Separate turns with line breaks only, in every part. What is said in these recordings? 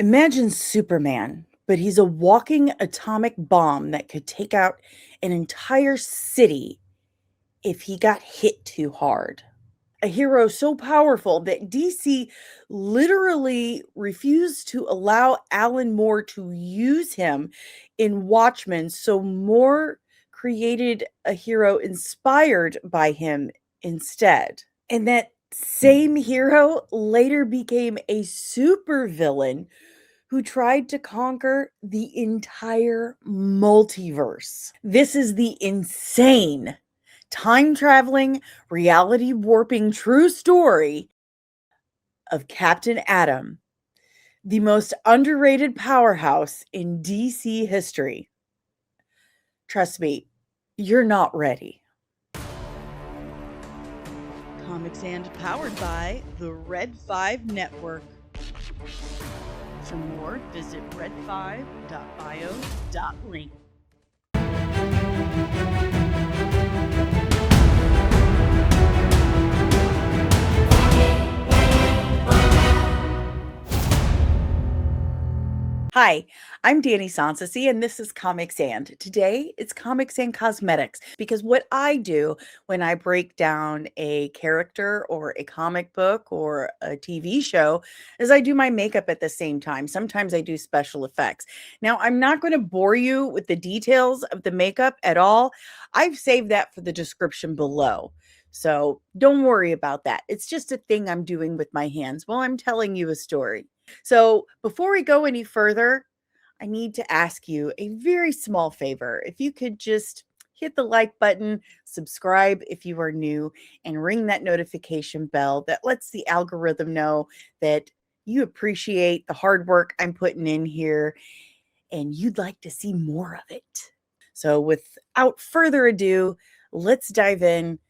Imagine Superman, but he's a walking atomic bomb that could take out an entire city if he got hit too hard. A hero so powerful that DC literally refused to allow Alan Moore to use him in Watchmen, so Moore created a hero inspired by him instead. And that same hero later became a supervillain who tried to conquer the entire multiverse. This is the insane, time traveling, reality warping true story of Captain Adam, the most underrated powerhouse in DC history. Trust me, you're not ready. Comics and powered by the Red 5 Network. For more, visit red5.bio.link. Hi, I'm Danny Sansasi, and this is Comics and. Today, it's Comics and Cosmetics, because what I do when I break down a character or a comic book or a TV show is I do my makeup at the same time. Sometimes I do special effects. Now, I'm not going to bore you with the details of the makeup at all. I've saved that for the description below. So don't worry about that. It's just a thing I'm doing with my hands while I'm telling you a story. So before we go any further, I need to ask you a very small favor. If you could just hit the like button, subscribe if you are new, and ring that notification bell that lets the algorithm know that you appreciate the hard work I'm putting in here and you'd like to see more of it. So without further ado, let's dive in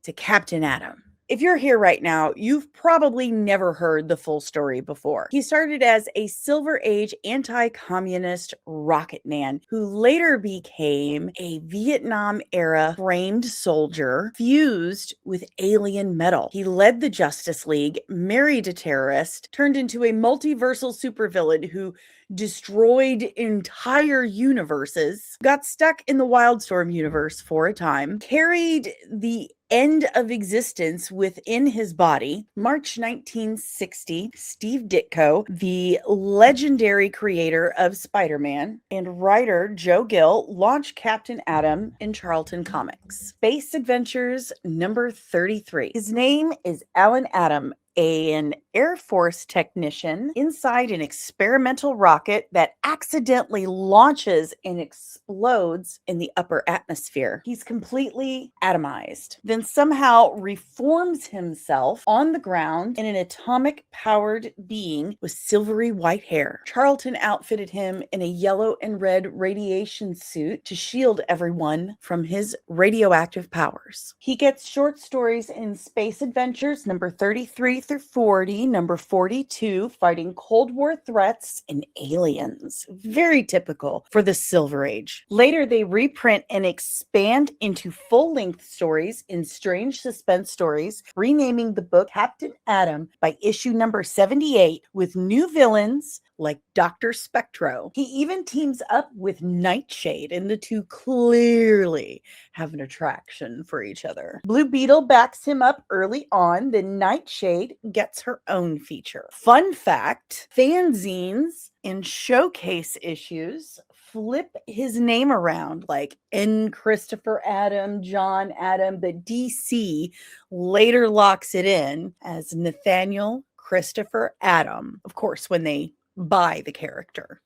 to Captain Adam. If you're here right now, you've probably never heard the full story before. He started as a Silver Age anti-communist rocket man who later became a Vietnam-era framed soldier fused with alien metal. He led the Justice League, married a terrorist, turned into a multiversal supervillain who destroyed entire universes, got stuck in the Wildstorm universe for a time, carried the end of existence within his body. March 1960, Steve Ditko, the legendary creator of Spider-Man, and writer Joe Gill launched Captain Adam in Charlton Comics. Space Adventures number 33. His name is Alan Adam, an Air Force technician inside an experimental rocket that accidentally launches and explodes in the upper atmosphere. He's completely atomized, then somehow reforms himself on the ground in an atomic-powered being with silvery white hair. Charlton outfitted him in a yellow and red radiation suit to shield everyone from his radioactive powers. He gets short stories in Space Adventures number 33 through 40, number 42, fighting Cold War threats and aliens. Very typical for the Silver Age. Later, they reprint and expand into full-length stories in Strange Suspense Stories, renaming the book Captain Adam by issue number 78 with new villains like Dr. Spectro. He even teams up with Nightshade, and the two clearly have an attraction for each other. Blue Beetle backs him up early on, then Nightshade gets her own feature. Fun fact, fanzines and showcase issues flip his name around, like N. Christopher Adam, John Adam, but DC later locks it in as Nathaniel Christopher Adam, of course, when they buy the character.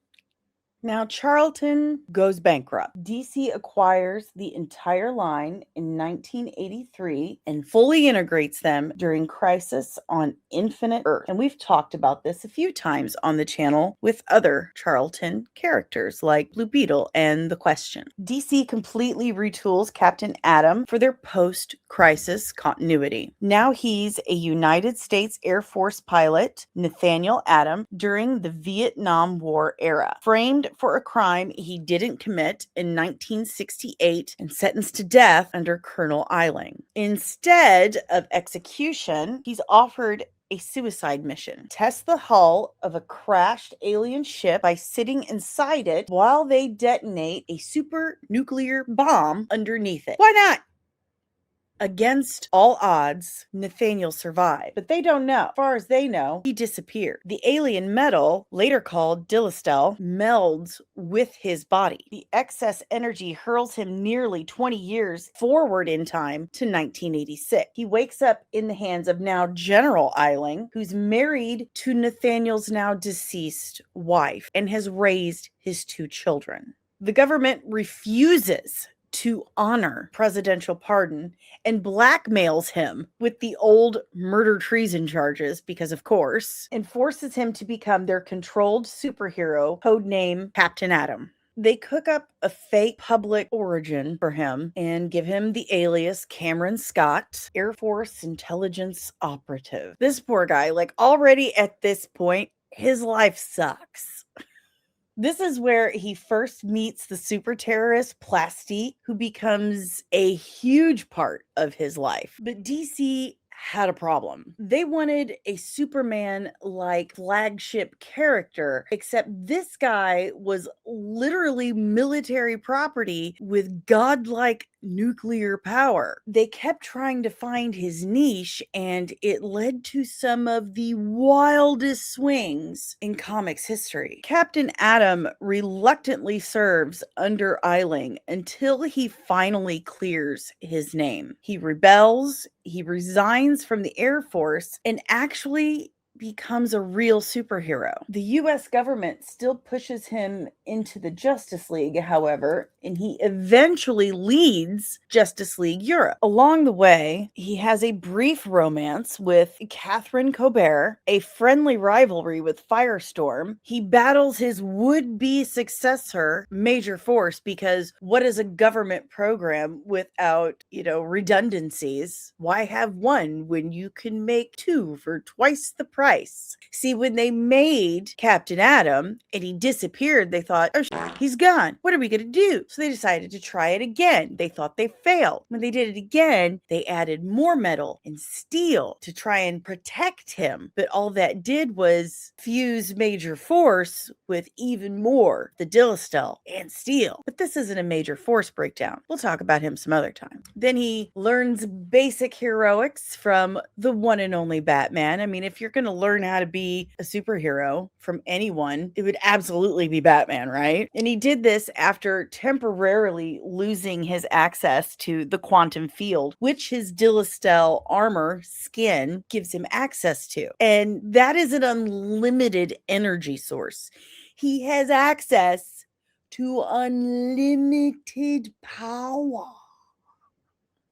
Now, Charlton goes bankrupt. DC acquires the entire line in 1983 and fully integrates them during Crisis on Infinite Earth. And we've talked about this a few times on the channel with other Charlton characters like Blue Beetle and The Question. DC completely retools Captain Adam for their post-Crisis continuity. Now he's a United States Air Force pilot, Nathaniel Adam, during the Vietnam War era. Framed for a crime he didn't commit in 1968 and sentenced to death under Colonel Eiling. Instead of execution, he's offered a suicide mission. Test the hull of a crashed alien ship by sitting inside it while they detonate a super nuclear bomb underneath it. Why not? Against all odds, Nathaniel survived, but they don't know. As far as they know, he disappeared. The alien metal, later called Dillistel, melds with his body. The excess energy hurls him nearly 20 years forward in time to 1986. He wakes up in the hands of now General Eiling, who's married to Nathaniel's now deceased wife and has raised his 2 children. The government refuses to honor presidential pardon and blackmails him with the old murder treason charges because, of course, and forces him to become their controlled superhero, codename Captain Adam. They cook up a fake public origin for him and give him the alias Cameron Scott, Air Force intelligence operative. This poor guy, already at this point, his life sucks. This is where he first meets the super terrorist Plastique, who becomes a huge part of his life. But DC had a problem. They wanted a Superman-like flagship character, except this guy was literally military property with godlike nuclear power. They kept trying to find his niche, and it led to some of the wildest swings in comics history. Captain Adam reluctantly serves under Eiling until he finally clears his name. He rebels, he resigns from the Air Force, and actually becomes a real superhero. The US government still pushes him into the Justice League, however, and he eventually leads Justice League Europe. Along the way, he has a brief romance with Catherine Colbert, a friendly rivalry with Firestorm. He battles his would-be successor, Major Force, because what is a government program without, redundancies? Why have one when you can make 2 for twice the price? See, when they made Captain Adam and he disappeared, they thought, oh, he's gone. What are we going to do? So they decided to try it again. They thought they failed. When they did it again, they added more metal and steel to try and protect him. But all that did was fuse Major Force with even more, the Dillistel and steel. But this isn't a Major Force breakdown. We'll talk about him some other time. Then he learns basic heroics from the one and only Batman. I mean, if you're going to learn how to be a superhero from anyone, it would absolutely be Batman, right? And he did this after temporarily losing his access to the quantum field, which his Dillistel armor skin gives him access to. And that is an unlimited energy source. He has access to unlimited power.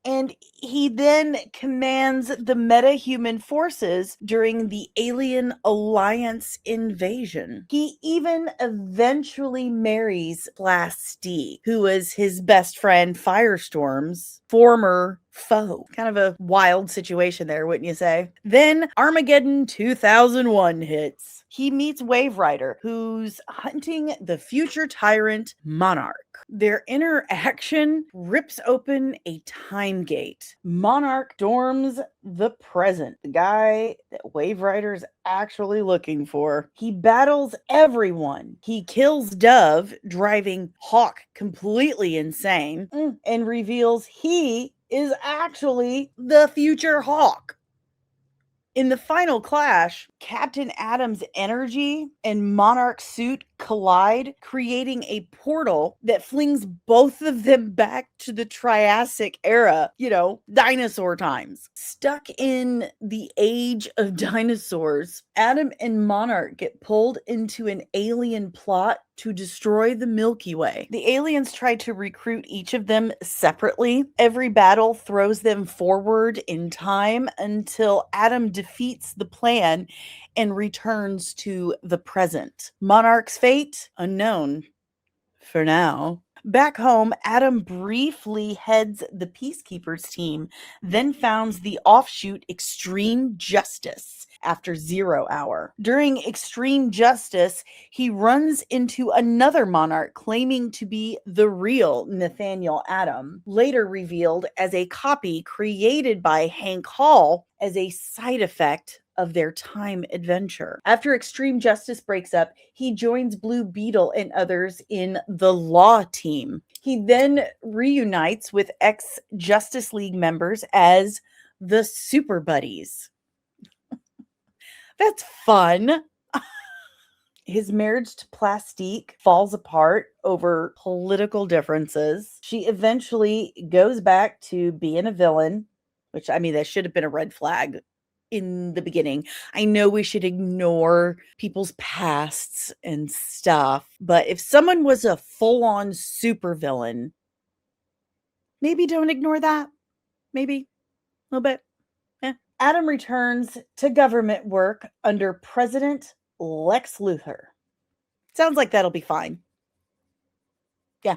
And he then commands the metahuman forces during the Alien Alliance invasion. He even eventually marries Plastique, who was his best friend Firestorm's former foe. Kind of a wild situation there, wouldn't you say? Then Armageddon 2001 hits. He meets Wave Rider, who's hunting the future tyrant Monarch. Their interaction rips open a time gate. Monarch storms the present, the guy that Wave Rider is actually looking for. He battles everyone. He kills Dove, driving Hawk completely insane, and reveals he is actually the future Hawk. In the final clash, Captain Adam's energy and Monarch's suit collide, creating a portal that flings both of them back to the Triassic era, dinosaur times. Stuck in the age of dinosaurs, Adam and Monarch get pulled into an alien plot to destroy the Milky Way. The aliens try to recruit each of them separately. Every battle throws them forward in time until Adam defeats the plan and returns to the present. Monarch's fate? Unknown. For now. Back home, Adam briefly heads the Peacekeepers team, then founds the offshoot Extreme Justice after 0 Hour. During Extreme Justice, he runs into another Monarch claiming to be the real Nathaniel Adam, later revealed as a copy created by Hank Hall as a side effect of their time adventure. After Extreme Justice breaks up, he joins Blue Beetle and others in the Law Team. He then reunites with ex-Justice League members as the Super Buddies. That's fun. His marriage to Plastique falls apart over political differences. She eventually goes back to being a villain, which, I mean, that should have been a red flag in the beginning. I know we should ignore people's pasts and stuff, but if someone was a full-on supervillain, maybe don't ignore that. Maybe a little bit. Adam returns to government work under President Lex Luthor. Sounds like that'll be fine. Yeah.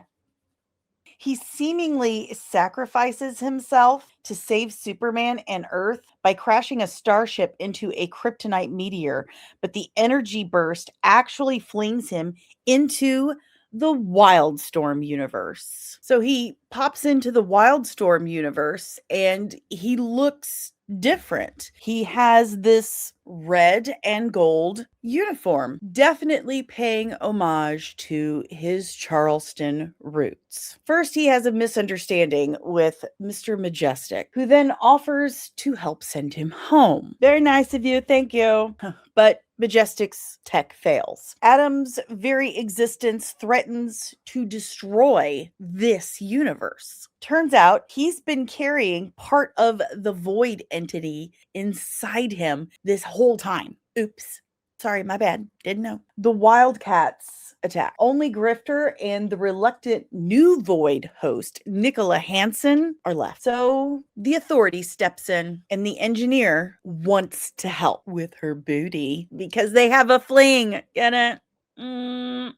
He seemingly sacrifices himself to save Superman and Earth by crashing a starship into a kryptonite meteor, but the energy burst actually flings him into the Wildstorm universe. So he pops into the Wildstorm universe and he looks different. He has this red and gold uniform, definitely paying homage to his Charleston roots. First, he has a misunderstanding with Mr. Majestic, who then offers to help send him home. Very nice of you, thank you. But Majestic's tech fails. Adam's very existence threatens to destroy this universe. Turns out he's been carrying part of the void entity inside him this whole time. Oops. Sorry, my bad. Didn't know. The Wildcats attack. Only Grifter and the reluctant new Void host, Nicola Hansen, are left. So the Authority steps in and the Engineer wants to help with her booty because they have a fling. Get it?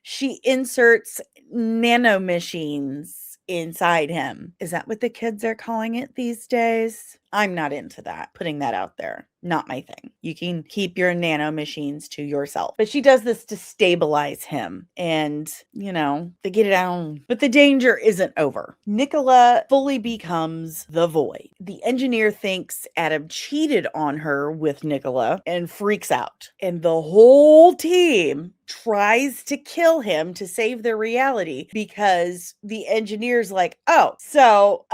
She inserts nanomachines inside him. Is that what the kids are calling it these days? I'm not into that. Putting that out there. Not my thing. You can keep your nanomachines to yourself. But she does this to stabilize him. And, you know, they get it out. But the danger isn't over. Nicola fully becomes the Void. The Engineer thinks Adam cheated on her with Nicola and freaks out. And the whole team tries to kill him to save their reality because the Engineer's like, so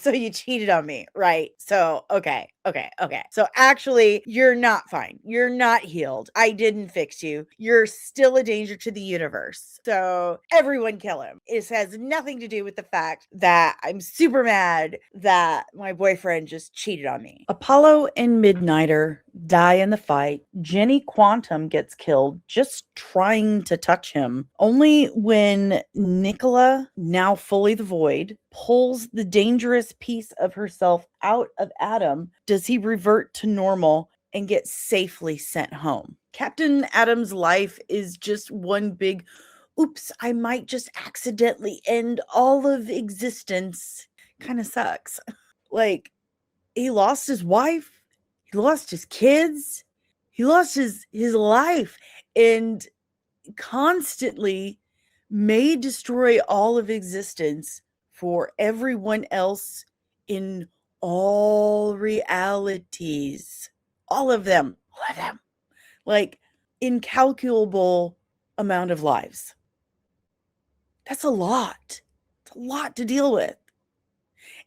you cheated on me, right? So, okay. So actually, you're not fine. You're not healed. I didn't fix you. You're still a danger to the universe. So everyone kill him. It has nothing to do with the fact that I'm super mad that my boyfriend just cheated on me. Apollo and Midnighter die in the fight. Jenny Quantum gets killed just trying to touch him. Only when Nicola, now fully the Void, pulls the dangerous piece of herself out of Adam does he revert to normal and get safely sent home. Captain Adam's life is just one big, oops, I might just accidentally end all of existence. Kind of sucks. Like, he lost his wife, he lost his kids, he lost his life, and constantly may destroy all of existence for everyone else in all realities. All of them. Like, incalculable amount of lives. That's a lot. It's a lot to deal with.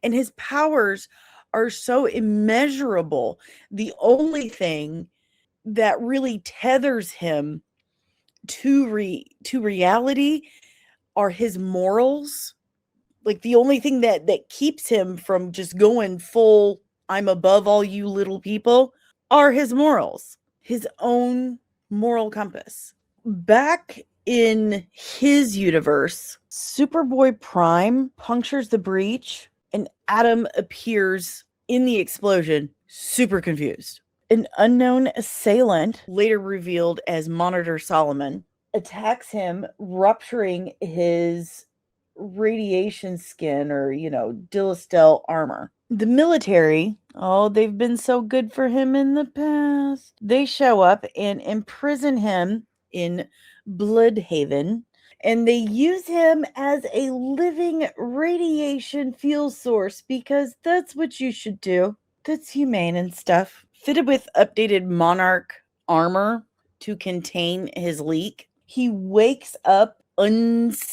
And his powers are so immeasurable. The only thing that really tethers him to reality are his morals. Like, the only thing that keeps him from just going full, I'm above all you little people, are his morals. His own moral compass. Back in his universe, Superboy Prime punctures the breach and Adam appears in the explosion, super confused. An unknown assailant, later revealed as Monitor Solomon, attacks him, rupturing his radiation skin or, Dillastel armor. The military, they've been so good for him in the past. They show up and imprison him in Bloodhaven, and they use him as a living radiation fuel source because that's what you should do. That's humane and stuff Fitted with updated Monarch armor to contain his leak, he wakes up unstable.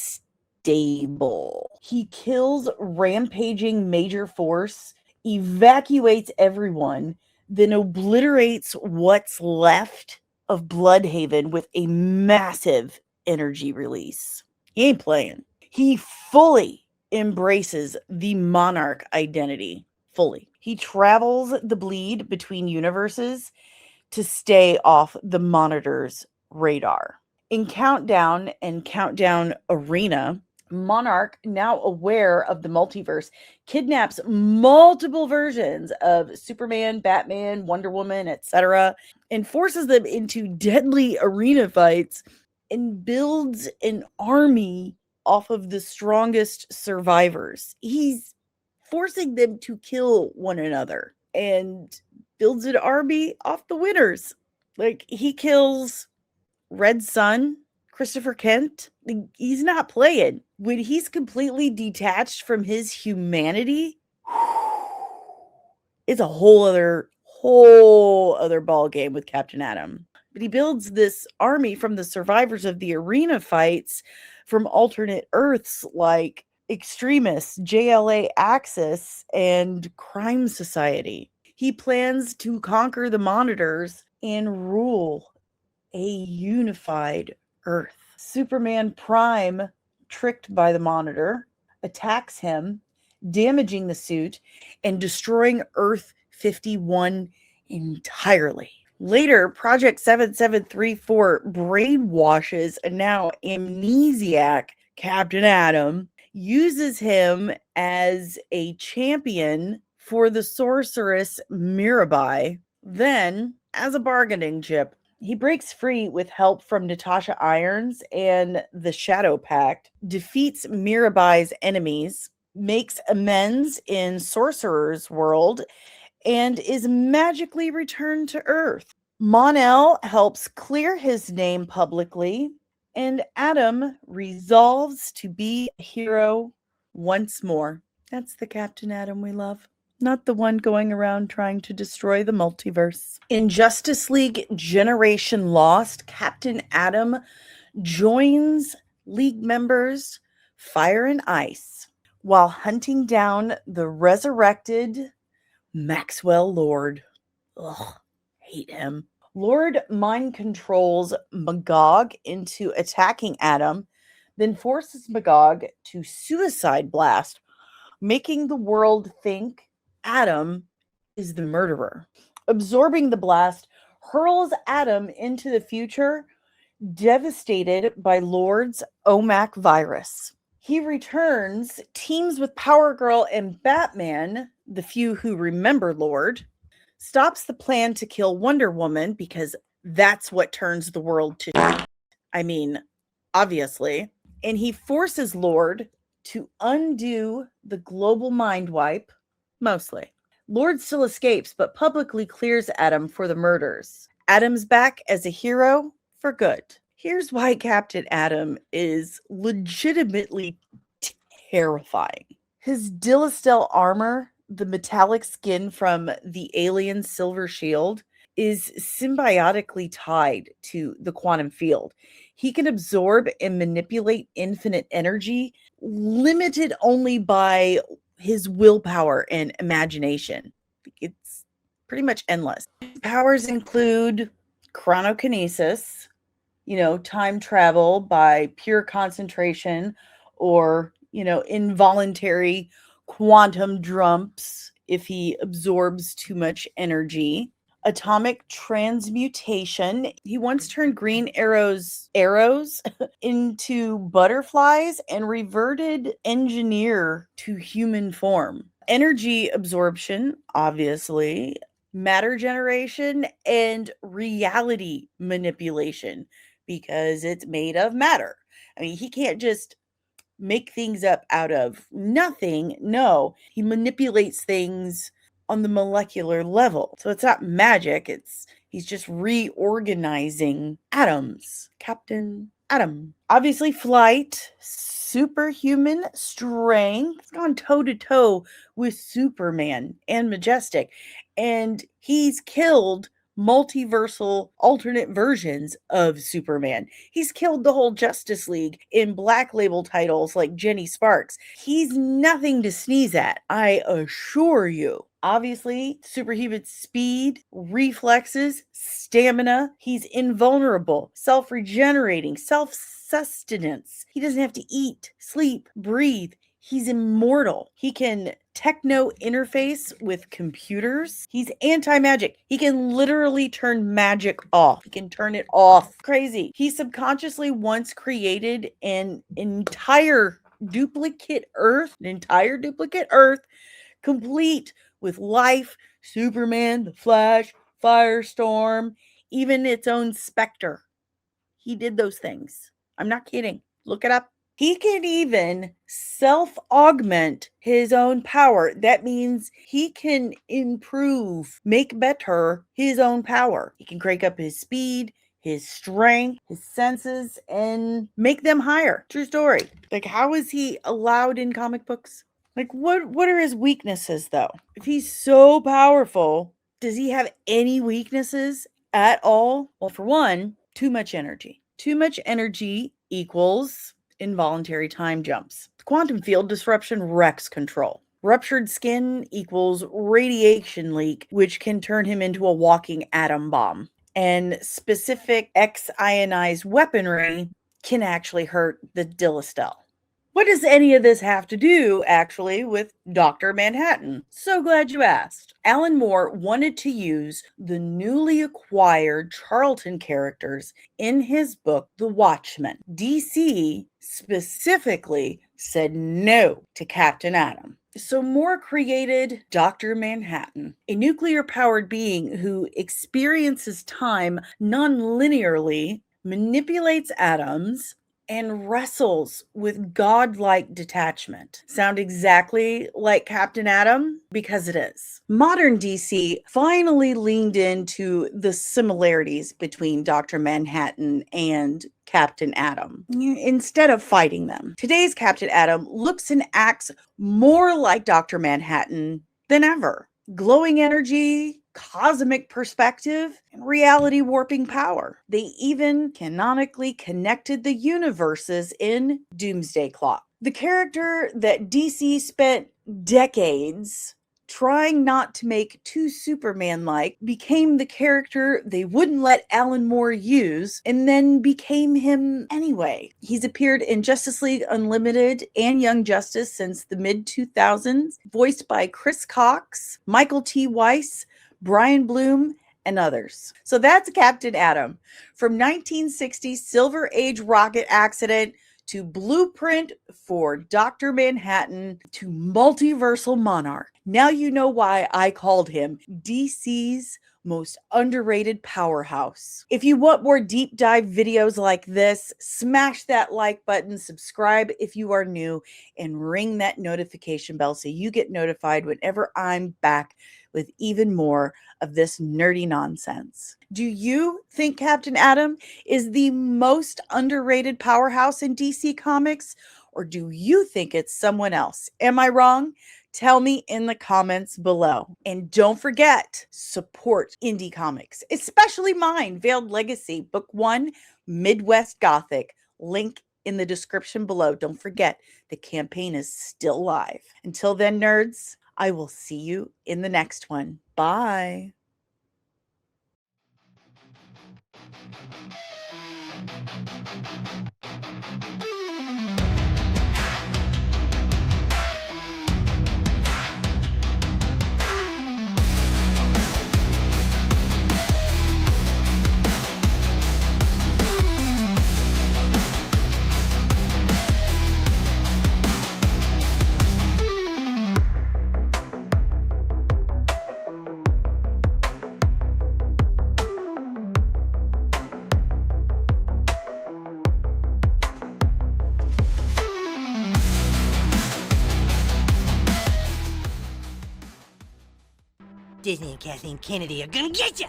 He kills rampaging major force, evacuates everyone, then obliterates what's left of Bloodhaven with a massive energy release. He ain't playing. He fully embraces the Monarch identity. Fully. He travels the bleed between universes to stay off the Monitor's radar. In Countdown and Countdown Arena, Monarch, now aware of the multiverse, kidnaps multiple versions of Superman, Batman, Wonder Woman, etc., and forces them into deadly arena fights and builds an army off of the strongest survivors. He's forcing them to kill one another and builds an army off the winners. Like, he kills Red Sun, Christopher Kent. Like, he's not playing. When he's completely detached from his humanity, it's a whole other ball game with Captain Adam. But he builds this army from the survivors of the arena fights from alternate Earths like Extremists, JLA Axis, and Crime Society. He plans to conquer the Monitors and rule a unified Earth. Superman Prime, tricked by the Monitor, attacks him, damaging the suit and destroying Earth 51 entirely. Later, Project 7734 brainwashes a now amnesiac Captain Adam, uses him as a champion for the sorceress Mirabai. Then, as a bargaining chip, he breaks free with help from Natasha Irons and the Shadow Pact, defeats Mirabai's enemies, makes amends in Sorcerer's World, and is magically returned to Earth. Mon-El helps clear his name publicly, and Adam resolves to be a hero once more. That's the Captain Adam we love, not the one going around trying to destroy the multiverse. In Justice League Generation Lost, Captain Adam joins League members Fire and Ice while hunting down the resurrected Maxwell Lord. Ugh, hate him. Lord mind controls Magog into attacking Adam, then forces Magog to suicide blast, making the world think Adam is the murderer. Absorbing the blast hurls Adam into the future, devastated by Lord's OMAC virus. He returns, teams with Power Girl and Batman, the few who remember Lord, stops the plan to kill Wonder Woman because that's what turns the world to shit. I mean, obviously. And he forces Lord to undo the global mind wipe, mostly. Lord still escapes, but publicly clears Adam for the murders. Adam's back as a hero for good. Here's why Captain Adam is legitimately terrifying. His Dillastel armor, the metallic skin from the alien Silver Shield, is symbiotically tied to the quantum field. He can absorb and manipulate infinite energy, limited only by his willpower and imagination. It's pretty much endless. His powers include chronokinesis, time travel by pure concentration, or, involuntary quantum jumps if he absorbs too much energy. Atomic transmutation. He once turned green arrows into butterflies and reverted engineer to human form. Energy absorption, obviously. Matter generation and reality manipulation, because it's made of matter. I mean, he can't just make things up out of nothing. No, he manipulates things on the molecular level. So it's not magic, he's just reorganizing atoms. Captain Adam. Obviously, flight, superhuman strength. He's gone toe to toe with Superman and Majestic, and he's killed multiversal alternate versions of Superman. He's killed the whole Justice League in Black Label titles like Jenny Sparks. He's nothing to sneeze at, I assure you. Obviously, superhuman speed, reflexes, stamina. He's invulnerable, self-regenerating, self-sustenance. He doesn't have to eat, sleep, breathe. He's immortal. He can techno interface with computers. He's anti-magic. He can literally turn magic off. He can turn it off. Crazy. He subconsciously once created an entire duplicate Earth, complete with life, Superman, the Flash, Firestorm, even its own Spectre. He did those things. I'm not kidding. Look it up. He can even self-augment his own power. That means he can improve, make better his own power. He can crank up his speed, his strength, his senses, and make them higher. True story. Like, how is he allowed in comic books? Like, what are his weaknesses, though? If he's so powerful, does he have any weaknesses at all? Well, for one, too much energy. Too much energy equals involuntary time jumps. Quantum field disruption wrecks control. Ruptured skin equals radiation leak, which can turn him into a walking atom bomb. And specific X-ionized weaponry can actually hurt the Dillastel. What does any of this have to do, actually, with Dr. Manhattan? So glad you asked. Alan Moore wanted to use the newly acquired Charlton characters in his book, The Watchmen. DC specifically said no to Captain Adam. So Moore created Dr. Manhattan, a nuclear-powered being who experiences time non-linearly, manipulates atoms, and wrestles with godlike detachment. Sound exactly like Captain Adam? Because it is. Modern DC finally leaned into the similarities between Dr. Manhattan and Captain Adam instead of fighting them. Today's Captain Adam looks and acts more like Dr. Manhattan than ever. Glowing energy, cosmic perspective, and reality warping power. They even canonically connected the universes in Doomsday Clock. The character that DC spent decades trying not to make too Superman-like became the character they wouldn't let Alan Moore use, and then became him anyway. He's appeared in Justice League Unlimited and Young Justice since the mid-2000s, voiced by Chris Cox, Michael T. Weiss, Brian Bloom, and others. So that's Captain Adam. From 1960 Silver Age rocket accident to blueprint for Dr. Manhattan to multiversal monarch. Now you know why I called him DC's most underrated powerhouse. If you want more deep dive videos like this, smash that like button, subscribe if you are new, and ring that notification bell so you get notified whenever I'm back with even more of this nerdy nonsense. Do you think Captain Adam is the most underrated powerhouse in DC Comics, or do you think it's someone else? Am I wrong? Tell me in the comments below. And don't forget, support indie comics, especially mine, Veiled Legacy, Book 1, Midwest Gothic. Link in the description below. Don't forget, the campaign is still live. Until then, nerds, I will see you in the next one. Bye.
Disney and Kathleen Kennedy are gonna get you!